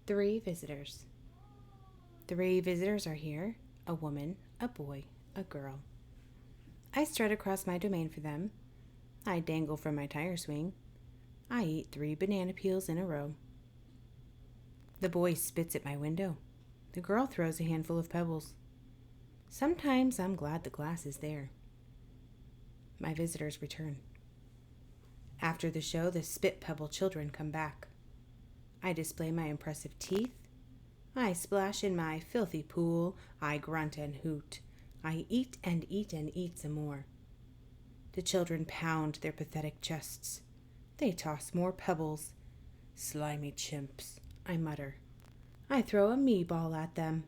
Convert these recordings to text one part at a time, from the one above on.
Three visitors. Three visitors are here: a woman, a boy, a girl. I strut across my domain for them. I dangle from my tire swing. I eat 3 banana peels in a row. The boy spits at my window. The girl throws a handful of pebbles. Sometimes I'm glad the glass is there. My visitors return. After the show, the spit pebble children come back. I display my impressive teeth. I splash in my filthy pool. I grunt and hoot. I eat and eat and eat some more. The children pound their pathetic chests. They toss more pebbles. Slimy chimps, I mutter. I throw a me ball at them.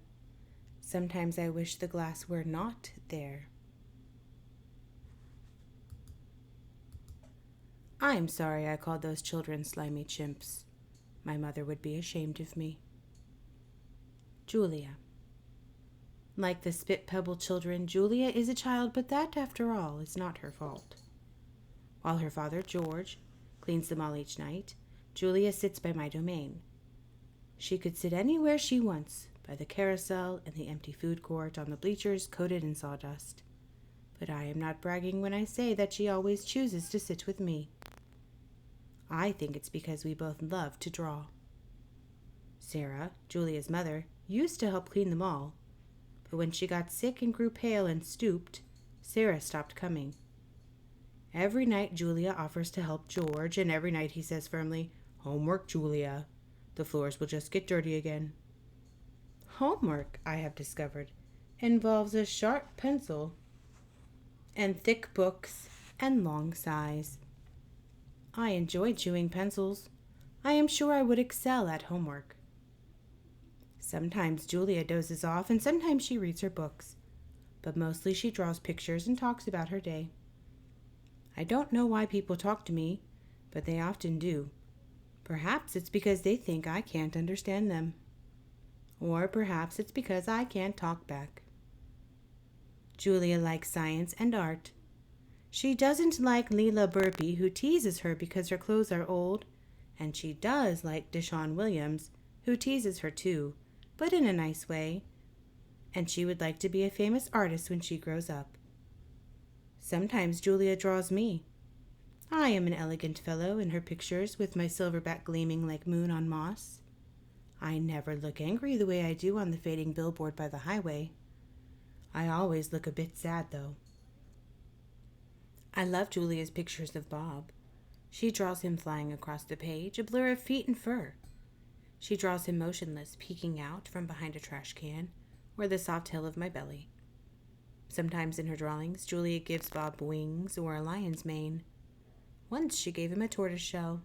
Sometimes I wish the glass were not there. I'm sorry I called those children slimy chimps. My mother would be ashamed of me. Julia. Like the spit pebble children, Julia is a child, but that, after all, is not her fault. While her father, George, cleans them all each night, Julia sits by my domain. She could sit anywhere she wants, by the carousel, in the empty food court, on the bleachers coated in sawdust. But I am not bragging when I say that she always chooses to sit with me. I think it's because we both love to draw. Sarah, Julia's mother, used to help clean them all, but when she got sick and grew pale and stooped, Sarah stopped coming. Every night Julia offers to help George, and every night he says firmly, "Homework, Julia. The floors will just get dirty again." Homework, I have discovered, involves a sharp pencil and thick books and long sighs. I enjoy chewing pencils. I am sure I would excel at homework. Sometimes Julia dozes off, and sometimes she reads her books, but mostly she draws pictures and talks about her day. I don't know why people talk to me, but they often do. Perhaps it's because they think I can't understand them. Or perhaps it's because I can't talk back. Julia likes science and art. She doesn't like Leela Burpee, who teases her because her clothes are old, and she does like Deshaun Williams, who teases her too, but in a nice way, and she would like to be a famous artist when she grows up. Sometimes Julia draws me. I am an elegant fellow in her pictures, with my silverback gleaming like moon on moss. I never look angry the way I do on the fading billboard by the highway. I always look a bit sad, though. I love Julia's pictures of Bob. She draws him flying across the page, a blur of feet and fur. She draws him motionless, peeking out from behind a trash can, or the soft hill of my belly. Sometimes in her drawings, Julia gives Bob wings or a lion's mane. Once she gave him a tortoise shell.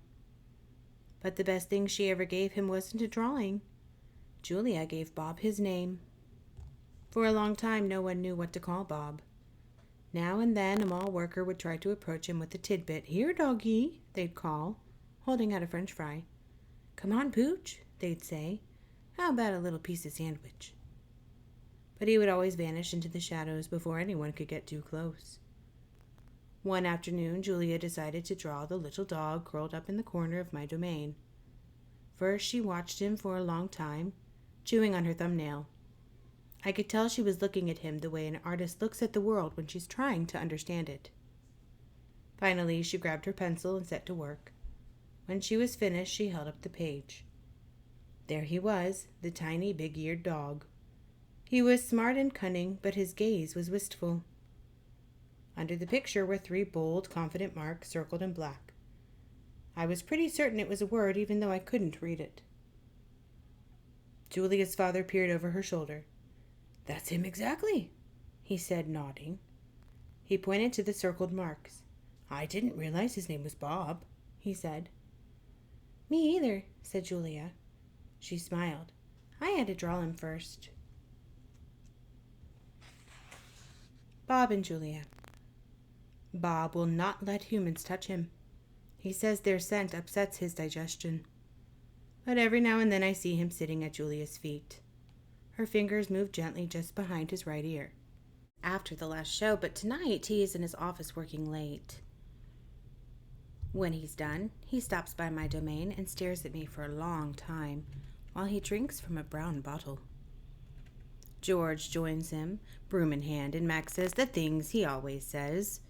But the best thing she ever gave him wasn't a drawing. Julia gave Bob his name. For a long time, no one knew what to call Bob. Now and then, a mall worker would try to approach him with a tidbit. "Here, doggy," they'd call, holding out a French fry. "Come on, Pooch," they'd say. "How about a little piece of sandwich?" But he would always vanish into the shadows before anyone could get too close. One afternoon, Julia decided to draw the little dog curled up in the corner of my domain. First, she watched him for a long time, chewing on her thumbnail. I could tell she was looking at him the way an artist looks at the world when she's trying to understand it. Finally, she grabbed her pencil and set to work. When she was finished, she held up the page. There he was, the tiny, big-eared dog. He was smart and cunning, but his gaze was wistful. Under the picture were 3 bold, confident marks circled in black. I was pretty certain it was a word, even though I couldn't read it. Julia's father peered over her shoulder. "That's him exactly," he said, nodding. He pointed to the circled marks. "I didn't realize his name was Bob," he said. "Me either," said Julia. She smiled. "I had to draw him first." Bob and Julia. Bob will not let humans touch him. He says their scent upsets his digestion. But every now and then I see him sitting at Julia's feet. Her fingers move gently just behind his right ear. After the last show, but tonight he is in his office working late. When he's done, he stops by my domain and stares at me for a long time, while he drinks from a brown bottle. George joins him, broom in hand, and Max says the things he always says.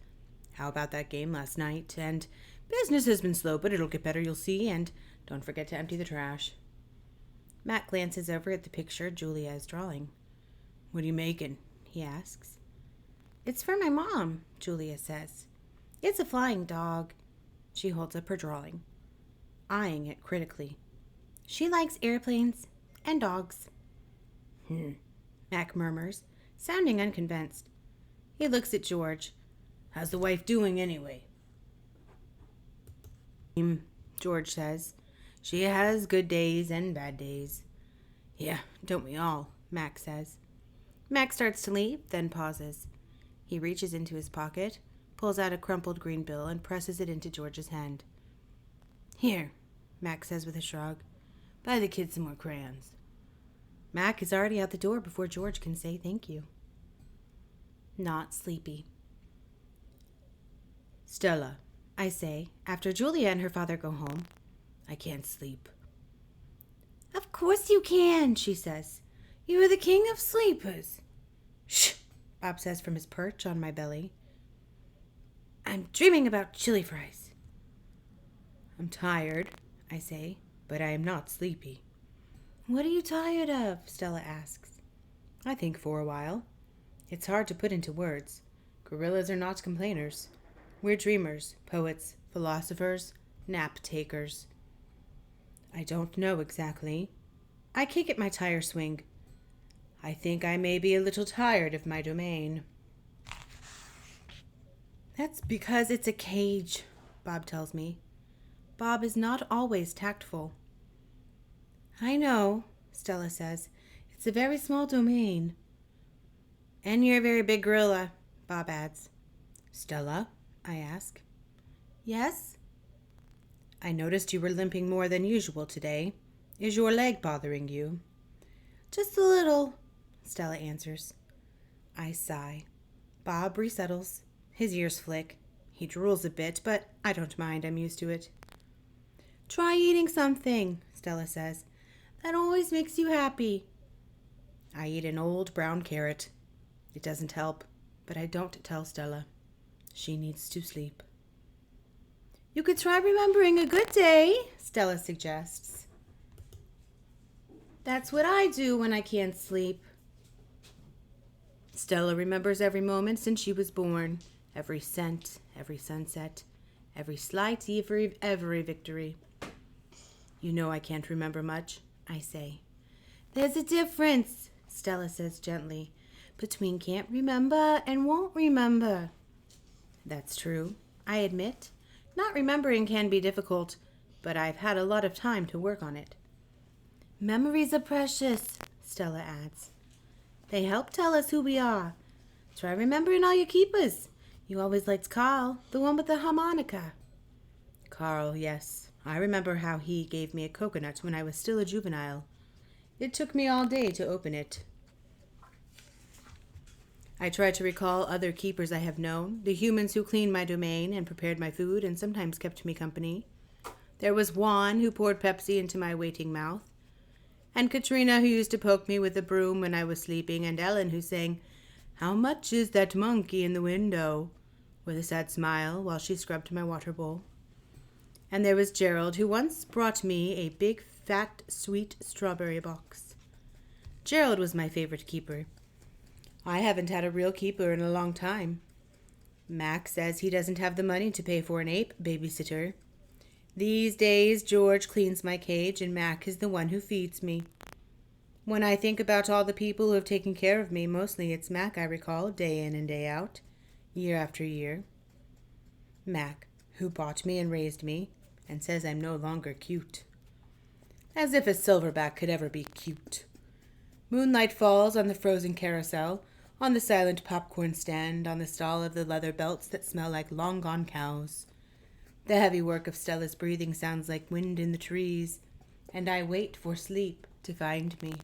How about that game last night? And business has been slow, but it'll get better, you'll see, and don't forget to empty the trash. Matt glances over at the picture Julia is drawing. What are you making? He asks. It's for my mom, Julia says. It's a flying dog. She holds up her drawing, eyeing it critically. She likes airplanes and dogs. Mac murmurs, sounding unconvinced. He looks at George. How's the wife doing anyway? George says. She has good days and bad days. Yeah, don't we all? Mac says. Mac starts to leave, then pauses. He reaches into his pocket, pulls out a crumpled green bill, and presses it into George's hand. Here, Mac says with a shrug. Buy the kids some more crayons. Mac is already out the door before George can say thank you. Not sleepy. Stella, I say, after Julia and her father go home. I can't sleep. Of course you can, she says. You are the king of sleepers. Shh, Bob says from his perch on my belly. I'm dreaming about chili fries. I'm tired, I say, but I am not sleepy. What are you tired of? Stella asks. I think for a while. It's hard to put into words. Gorillas are not complainers. We're dreamers, poets, philosophers, nap takers. I don't know exactly. I kick at my tire swing. I think I may be a little tired of my domain. That's because it's a cage, Bob tells me. Bob is not always tactful. I know, Stella says. It's a very small domain. And you're a very big gorilla, Bob adds. Stella, I ask. Yes? I noticed you were limping more than usual today. Is your leg bothering you? Just a little, Stella answers. I sigh. Bob resettles. His ears flick. He drools a bit, but I don't mind. I'm used to it. Try eating something, Stella says. That always makes you happy. I eat an old brown carrot. It doesn't help, but I don't tell Stella. She needs to sleep. You could try remembering a good day, Stella suggests. That's what I do when I can't sleep. Stella remembers every moment since she was born, every scent, every sunset, every slight, every victory. You know I can't remember much, I say. There's a difference, Stella says gently, between can't remember and won't remember. That's true, I admit. Not remembering can be difficult, but I've had a lot of time to work on it. Memories are precious, Stella adds. They help tell us who we are. Try remembering all your keepers. You always liked Carl, the one with the harmonica. Carl, yes. I remember how he gave me a coconut when I was still a juvenile. It took me all day to open it. I try to recall other keepers I have known, the humans who cleaned my domain and prepared my food and sometimes kept me company. There was Juan, who poured Pepsi into my waiting mouth, and Katrina, who used to poke me with a broom when I was sleeping, and Ellen, who sang, "How much is that monkey in the window?" with a sad smile while she scrubbed my water bowl. And there was Gerald, who once brought me a big, fat, sweet strawberry box. Gerald was my favorite keeper. I haven't had a real keeper in a long time. Mac says he doesn't have the money to pay for an ape babysitter. These days, George cleans my cage and Mac is the one who feeds me. When I think about all the people who have taken care of me, mostly it's Mac I recall, day in and day out, year after year. Mac, who bought me and raised me, and says I'm no longer cute. As if a silverback could ever be cute. Moonlight falls on the frozen carousel, on the silent popcorn stand, on the stall of the leather belts that smell like long-gone cows. The heavy work of Stella's breathing sounds like wind in the trees, and I wait for sleep to find me.